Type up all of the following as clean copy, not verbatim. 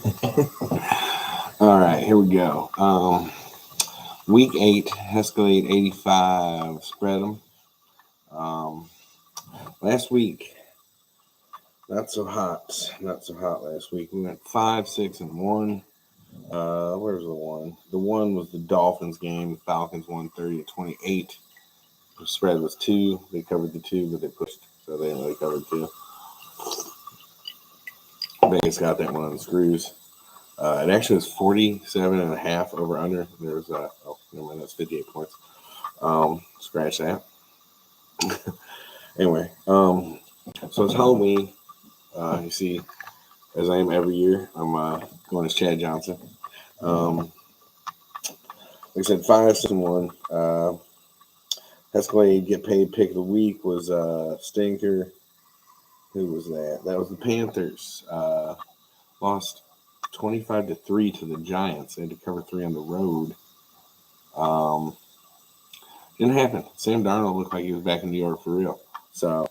All right, here we go. Week 8, Escalade 85, spread them. Last week, not so hot. Not so hot last week. We went 5, 6, and 1. Where's the one? The one was the Dolphins game. The Falcons won 30-28. The spread was 2. They covered the 2, but they pushed, so they only covered 2. Vegas got that one on the screws. It actually was 47.5 over under. There's never mind, that's 58 points. Scratch that. Anyway, so it's Halloween. You see, as I am every year, I'm going as Chad Johnson. Like I said, 5, 6, and 1. Escalade get paid pick of the week was Stinker. Who was that? That was the Panthers. Lost 25-3 to the Giants. They had to cover 3 on the road. Didn't happen. Sam Darnold looked like he was back in New York for real. So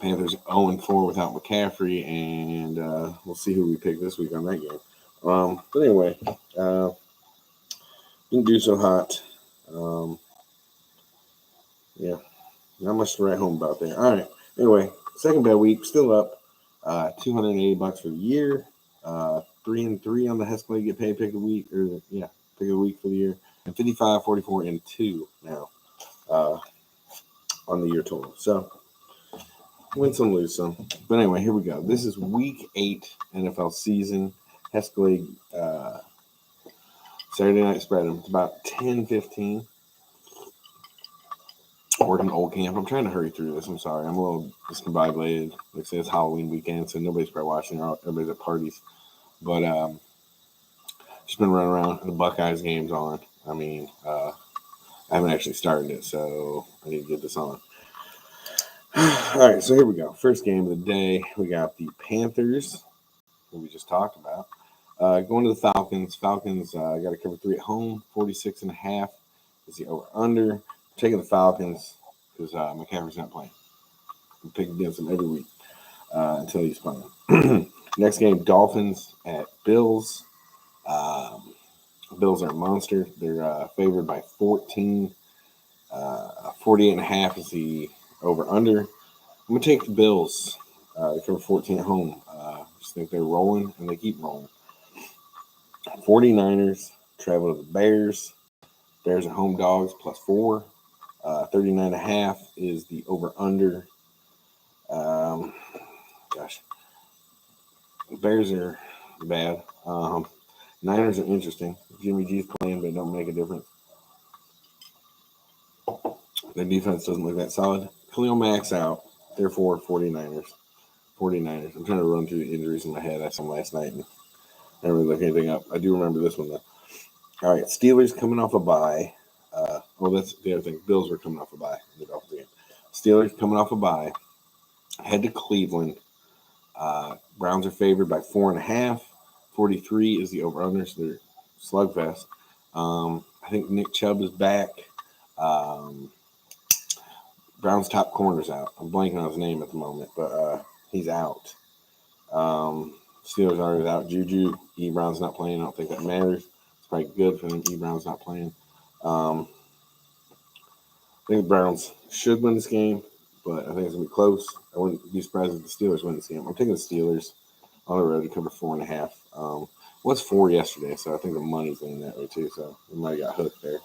Panthers 0-4 without McCaffrey, and we'll see who we pick this week on that game. But anyway, didn't do so hot. Yeah, not much to write home about there. All right. Anyway, second bad week, still up. $280 for the year. 3-3 on the Escalade get paid pick of the week, pick of the week for the year, and 55, 44, and 2 now on the year total. So win some, lose some. But anyway, here we go. This is week 8 NFL season. Escalade Saturday night spread. It's about 10:15. Working old camp. I'm trying to hurry through this. I'm sorry. I'm a little discombobulated. Like I say, it's Halloween weekend, so nobody's probably watching. Everybody's at parties. But just been running around. The Buckeyes game's on. I mean, I haven't actually started it, so I need to get this on. All right, so here we go. First game of the day. We got the Panthers, who we just talked about. Going to the Falcons. Falcons got to cover 3 at home. 46.5 is the over-under. Taking the Falcons because McCaffrey's not playing. We pick against him every week until he's playing. Next game, Dolphins at Bills. Bills are a monster. They're favored by 14. 48.5 is the over-under. I'm going to take the Bills. They cover 14 at home. I just think they're rolling, and they keep rolling. 49ers travel to the Bears. Bears are home dogs plus 4. 39.5 is the over-under. The Bears are bad. Niners are interesting. Jimmy G's playing, but it don't make a difference. Their defense doesn't look that solid. Khalil Mack's out. Therefore, 49ers. I'm trying to run through the injuries in my head. I saw them last night and I didn't really look anything up. I do remember this one, though. All right, Steelers coming off a bye. That's the other thing. Bills were coming off a bye. Steelers coming off a bye. Head to Cleveland. Browns are favored by 4.5. 43 is the over-under, so they're slugfest. I think Nick Chubb is back. Brown's top corner's out. I'm blanking on his name at the moment, but he's out. Steelers are without Juju. E. Brown's not playing. I don't think that matters. It's probably good for them. E. Brown's not playing. I think the Browns should win this game, but I think it's going to be close. I wouldn't be surprised if the Steelers win this game. I'm taking the Steelers on the road to cover 4.5. Was 4 yesterday, so I think the money's leaning that way too, so we might have got hooked there.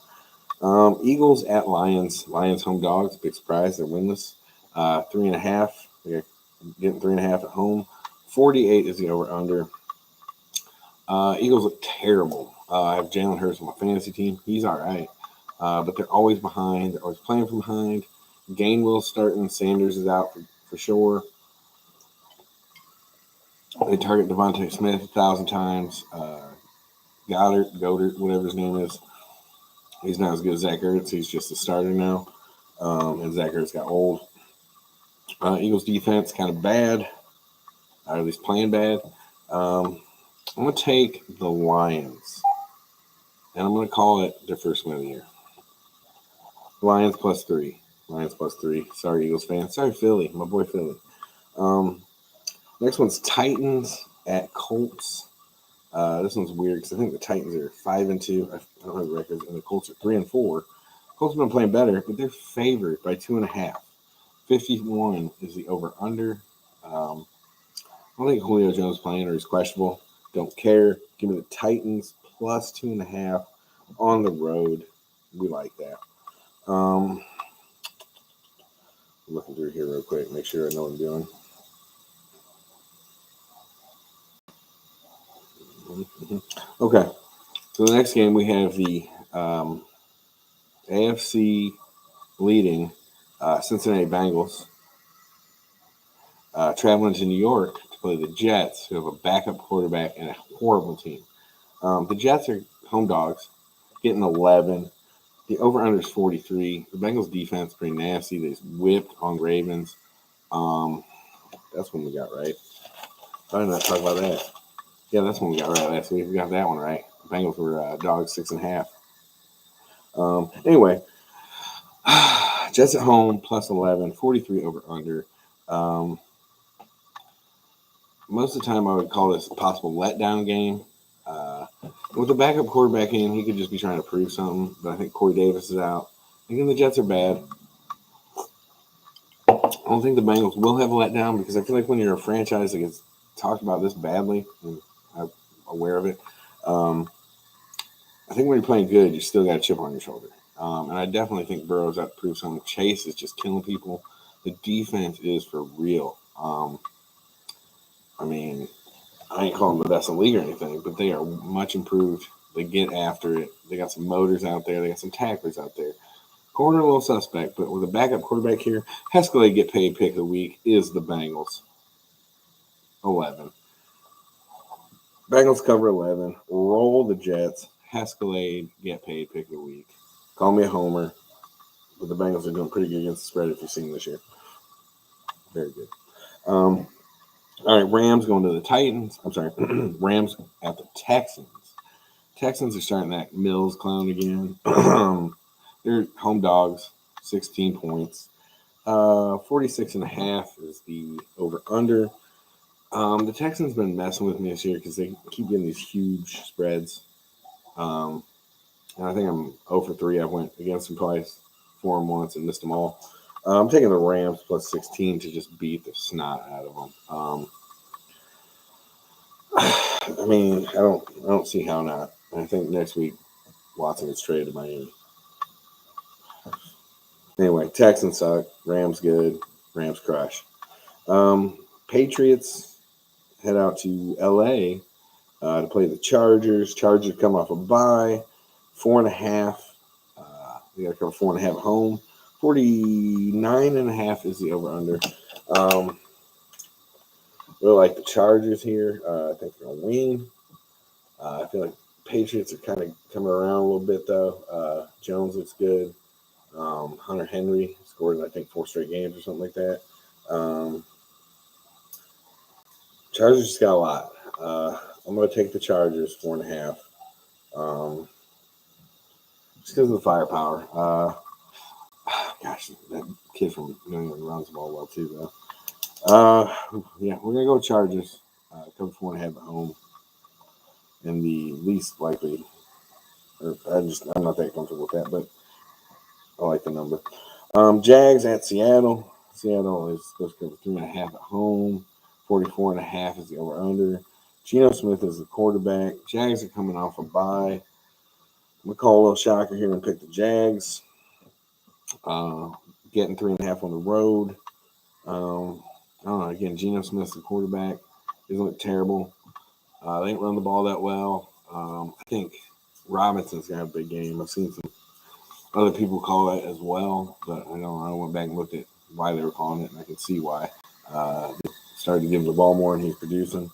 Eagles at Lions. Lions home dogs. Big surprise. They're winless. 3.5. They're getting 3.5 at home. 48 is the over-under. Eagles look terrible. I have Jalen Hurts on my fantasy team. He's all right. But they're always behind. They're always playing from behind. Gainwell's starting. Sanders is out for sure. They target Devontae Smith 1,000 times. Goddard, whatever his name is. He's not as good as Zach Ertz. He's just a starter now. And Zach Ertz got old. Eagles defense kind of bad. Or at least playing bad. I'm going to take the Lions. And I'm going to call it their first win of the year. Lions plus 3. Sorry, Eagles fans. Sorry, Philly. My boy Philly. Next one's Titans at Colts. This one's weird because I think the Titans are 5-2. I don't have the records, and the Colts are 3-4. Colts have been playing better, but they're favored by 2.5. 51 is the over/under. I don't think Julio Jones playing or he's questionable. Don't care. Give me the Titans plus 2.5 on the road. We like that. Looking through here real quick, make sure I know what I'm doing. Okay, so the next game we have the AFC leading Cincinnati Bengals traveling to New York to play the Jets, who have a backup quarterback and a horrible team. The Jets are home dogs, getting 11. The over-under is 43. The Bengals defense pretty nasty. They just whipped on Ravens. That's one we got right. I did not talk about that. Yeah, that's one we got right last week. We got that one right. The Bengals were dogs 6.5. Anyway, Jets at home plus 11, 43 over/under. Most of the time, I would call this a possible letdown game. With the backup quarterback in, he could just be trying to prove something. But I think Corey Davis is out. Again, the Jets are bad. I don't think the Bengals will have a letdown because I feel like when you're a franchise that gets talked about this badly, and I'm aware of it, I think when you're playing good, you still got a chip on your shoulder. And I definitely think Burrow's out to prove something. Chase is just killing people. The defense is for real. I mean, I ain't calling them the best in the league or anything, but they are much improved. They get after it. They got some motors out there. They got some tacklers out there. Corner a little suspect, but with a backup quarterback here, Hescalade get paid pick of the week is the Bengals. 11. Bengals cover 11. Roll the Jets. Hescalade get paid pick of the week. Call me a homer, but the Bengals are doing pretty good against the spread if you've seen this year. Very good. All right, Rams going to the Titans. I'm sorry, Rams at the Texans. Texans are starting that Mills clown again. They're home dogs, 16 points. 46.5 is the over/under. The Texans been messing with me this year because they keep getting these huge spreads. And I think I'm 0 for 3. I went against them twice, 4 them once, and missed them all. I'm taking the Rams plus 16 to just beat the snot out of them. I mean, I don't see how not. I think next week Watson gets traded to Miami. Anyway, Texans suck. Rams good. Rams crush. Patriots head out to L.A. To play the Chargers. Chargers come off a bye. 4.5. They got to cover 4.5 at home. 49.5 is the over/under. Really like the Chargers here. I think they're going to win. I feel like Patriots are kind of coming around a little bit, though. Jones looks good. Hunter Henry scored, I think, 4 straight games or something like that. Chargers just got a lot. I'm going to take the Chargers 4.5. Just because of the firepower. Gosh, that kid from New England runs the ball well, too, though. Yeah, we're going to go Chargers. Cover 4.5 at home. And the least likely, I'm not that comfortable with that, but I like the number. Jags at Seattle. Seattle is supposed to cover 3.5 at home. 44.5 is the over/under. Geno Smith is the quarterback. Jags are coming off a bye. I'm going to call a little shocker here and pick the Jags. Getting 3.5 on the road. I don't know. Again, Geno Smith's the quarterback. He doesn't look terrible. They ain't run the ball that well. I think Robinson's going to have a big game. I've seen some other people call it as well, but I went back and looked at why they were calling it, and I can see why. They started to give him the ball more, and he's producing.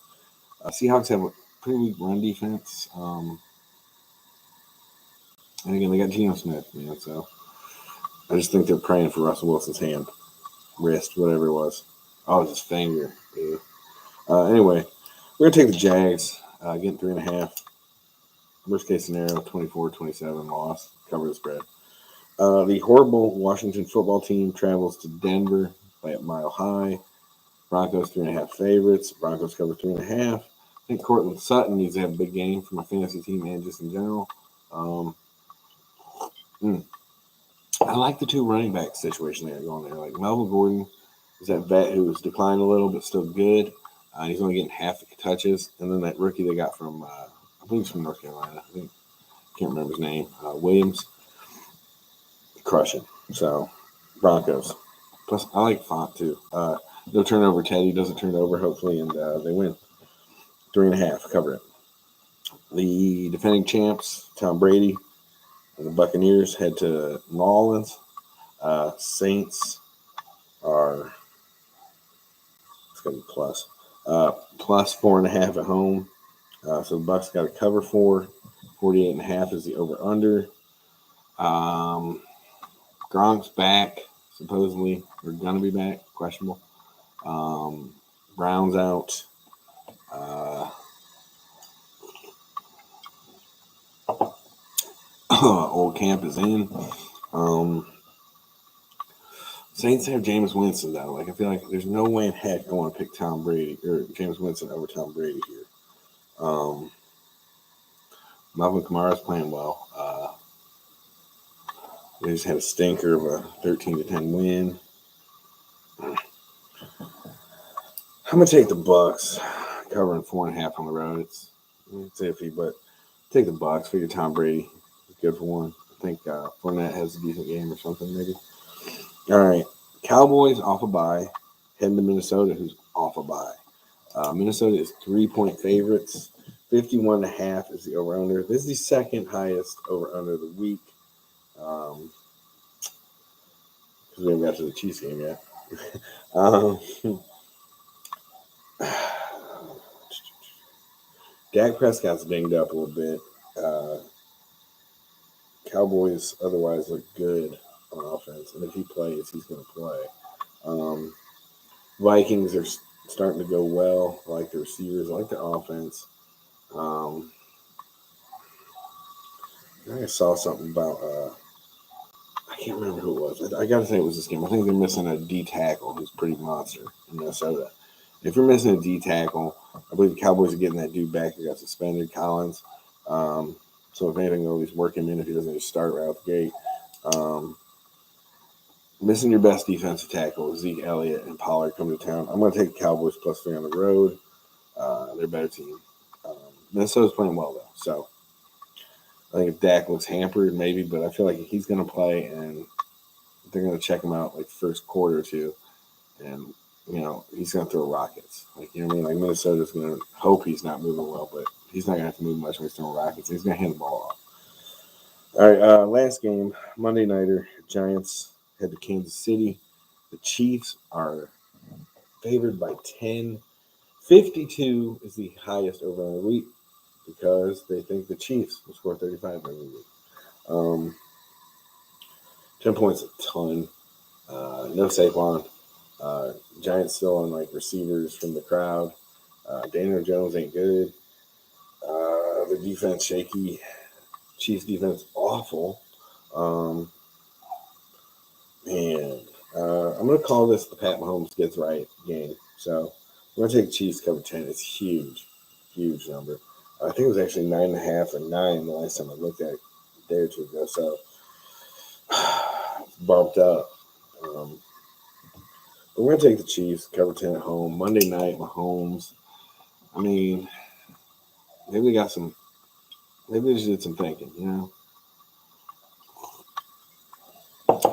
Seahawks have a pretty weak run defense. And again, they got Geno Smith, man, so I just think they're praying for Russell Wilson's hand, wrist, whatever it was. Oh, it's his finger. Dude. Anyway, we're going to take the Jags, getting 3.5. Worst case scenario, 24-27 loss. Cover the spread. The horrible Washington football team travels to Denver, play at Mile High. Broncos 3.5 favorites. Broncos cover 3.5. think Cortland Sutton needs to have a big game for my fantasy team and just in general. I like the two running back situation they got going there. Like Melvin Gordon is that vet who's declined a little but still good. He's only getting half the touches. And then that rookie they got from, I believe it's from North Carolina. Can't remember his name. Williams. Crushing. So, Broncos. Plus, I like Font too. No turnover. Teddy doesn't turn over, hopefully, and they win. 3.5. Cover it. The defending champs, Tom Brady, and the Buccaneers head to New Orleans. Saints are, it's going to be plus. Plus 4.5 at home. So the Bucs got to cover 4. 48.5 is the over-under. Gronk's back, supposedly. Or going to be back. Questionable. Brown's out. Old Camp is in. Saints have Jameis Winston though. Like I feel like there's no way in heck I want to pick Tom Brady or Jameis Winston over Tom Brady here. Melvin Kamara's playing well. They just had a stinker of a 13-10 win. I'm gonna take the Bucs, covering 4.5 on the road. It's iffy, but take the Bucs. Figure Tom Brady is good for one. I think Fournette has a decent game or something, maybe. All right, Cowboys off a bye, heading to Minnesota, who's off a bye. Minnesota is 3-point favorites. 51.5 is the over/under. This is the second highest over/under of the week. Because we haven't got to the Chiefs game yet. Dak Prescott's dinged up a little bit. Cowboys otherwise look good on offense, and if he plays, he's going to play. Vikings are starting to go well. I like the receivers. I like the offense. I saw something about I can't remember who it was. I got to say it was this game. I think they're missing a D tackle who's pretty monster in Minnesota. If you're missing a D tackle, I believe the Cowboys are getting that dude back who got suspended, Collins. So if anything, they'll at least work him in if he doesn't just start right out the gate. Missing your best defensive tackle, Zeke Elliott and Pollard come to town. I'm going to take the Cowboys +3 on the road. They're a better team. Minnesota's playing well, though. So I think if Dak looks hampered, maybe, but I feel like he's going to play, and they're going to check him out like first quarter or two, and he's going to throw rockets. Like what I mean? Like Minnesota's going to hope he's not moving well, but he's not going to have to move much when he's throwing rockets. He's going to hand the ball off. All right, last game, Monday nighter. Giants head to Kansas City. The Chiefs are favored by 10. 52 is the highest over on the week because they think the Chiefs will score 35 every week. 10 points a ton. No Saquon. Giants still on like receivers from the crowd. Daniel Jones ain't good. The defense shaky. Chiefs defense awful. I'm going to call this the Pat Mahomes gets right game. So I'm going to take Chiefs cover 10. It's huge number. I think it was actually 9.5 or 9 the last time I looked at it a day or two ago. So it's bumped up. But we're going to take the Chiefs cover 10 at home. Monday night, Mahomes. I mean, maybe they just did some thinking,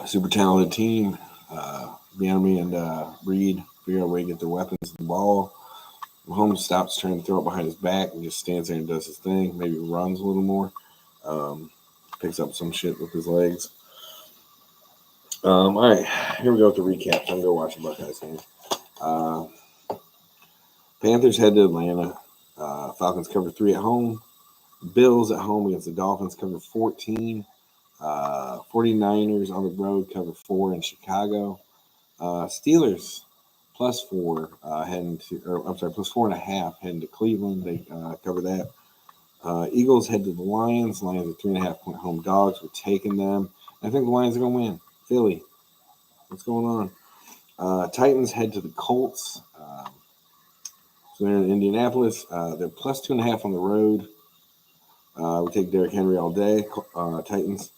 Super talented team. Bieniemy and Reed figure out a way to get their weapons to the ball. Mahomes stops trying to throw it behind his back and just stands there and does his thing. Maybe runs a little more. Picks up some shit with his legs. All right, here we go with the recap. I'm going to go watch the Buckeyes game. Panthers head to Atlanta. Falcons cover 3 at home. Bills at home against the Dolphins cover 14. 49ers on the road cover 4 in Chicago. Steelers +4 +4.5 heading to Cleveland. They cover that. Eagles head to the Lions. Lions are 3.5-point home dogs. We're taking them. I think the Lions are going to win. Philly. What's going on? Titans head to the Colts. So they're in Indianapolis. They're plus 2.5 on the road. We take Derrick Henry all day. Titans.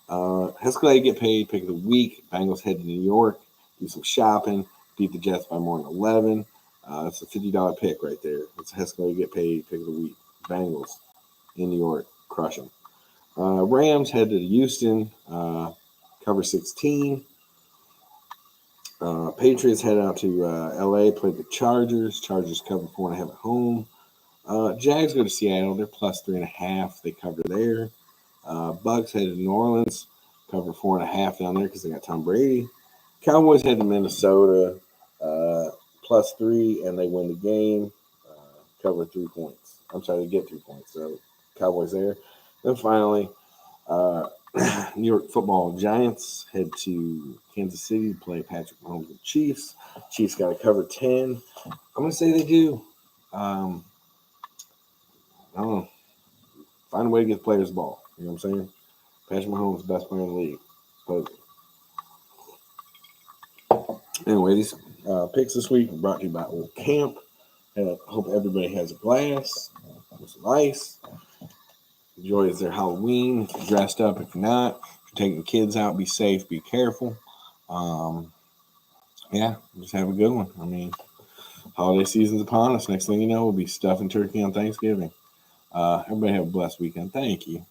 Hescalade get paid. Pick of the week. Bengals head to New York. Do some shopping. Beat the Jets by more than 11. That's a $50 pick right there. It's Hescalade get paid. Pick of the week. Bengals in New York. Crush them. Rams head to Houston. Cover 16. Patriots head out to LA. Play the Chargers. Chargers cover 4.5 at home. Jags go to Seattle. They're plus 3.5. They cover there. Bucks head to New Orleans. Cover 4.5 down there because they got Tom Brady. Cowboys head to Minnesota. Plus 3, and they win the game. Cover 3 points. I'm sorry, they get 3 points. So Cowboys there. Then finally, New York Football Giants head to Kansas City to play Patrick Mahomes and Chiefs. Chiefs got to cover 10. I'm going to say they do. I don't know. Find a way to get the players the ball. You know what I'm saying? Patrick Mahomes is the best player in the league. Supposedly. Anyway, these picks this week are brought to you by Old Camp. Hope everybody has a glass with some ice. Enjoy their Halloween. If you're dressed up, if you're not, if you're taking the kids out, be safe, be careful. Yeah, just have a good one. I mean, holiday season's upon us. Next thing you know, we'll be stuffing turkey on Thanksgiving. Everybody have a blessed weekend. Thank you.